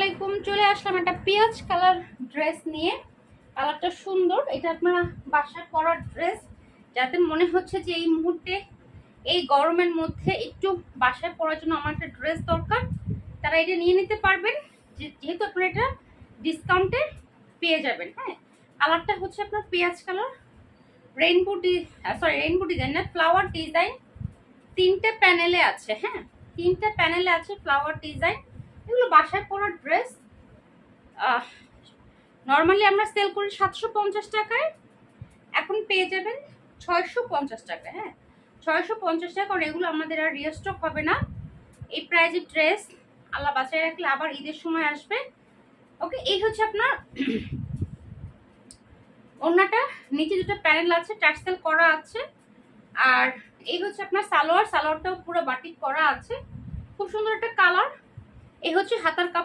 আলাইকুম। চলে আসলাম একটা পেঁয়াজ কালার ড্রেস নিয়ে। কালারটা সুন্দর, এটা আপনারা বাসায় পরার ড্রেস, যাতে মনে হচ্ছে যে এই মুহূর্তে এই গরমের মধ্যে একটু বাসায় পরার জন্য আমার একটা ড্রেস দরকার, তারা এটা নিয়ে নিতে পারবেন। যেহেতু আপনারা এটা ডিসকাউন্টে পেয়ে যাবেন। হ্যাঁ, কালারটা হচ্ছে আপনার পেঁয়াজ কালার, রেইনবো ডিজাইন না, ফ্লাওয়ার ডিজাইন। তিনটে প্যানেলে আছে। হ্যাঁ, তিনটে প্যানেলে আছে ফ্লাওয়ার ডিজাইন। এগুলো বাসায় পরার ড্রেস। নর্মালি আমরা সেল করি 750 টাকায়, এখন পেয়ে যাবেন 650 টাকায়। হ্যাঁ, 650 টাকা, কারণ এগুলো আমাদের আর রিস্টক হবে না। এই প্রাইজের ড্রেস আল্লাহ বাঁচায় রাখলে আবার ঈদের সময় আসবে। ওকে, এই হচ্ছে আপনার ওড়নাটা, নিচে দুটো প্যানেল আছে, টার্সেল করা আছে। আর এই হচ্ছে আপনার সালোয়ারটাও পুরো বাটিক করা আছে, খুব সুন্দর একটা কালার। এই হচ্ছে হাতার কাপ।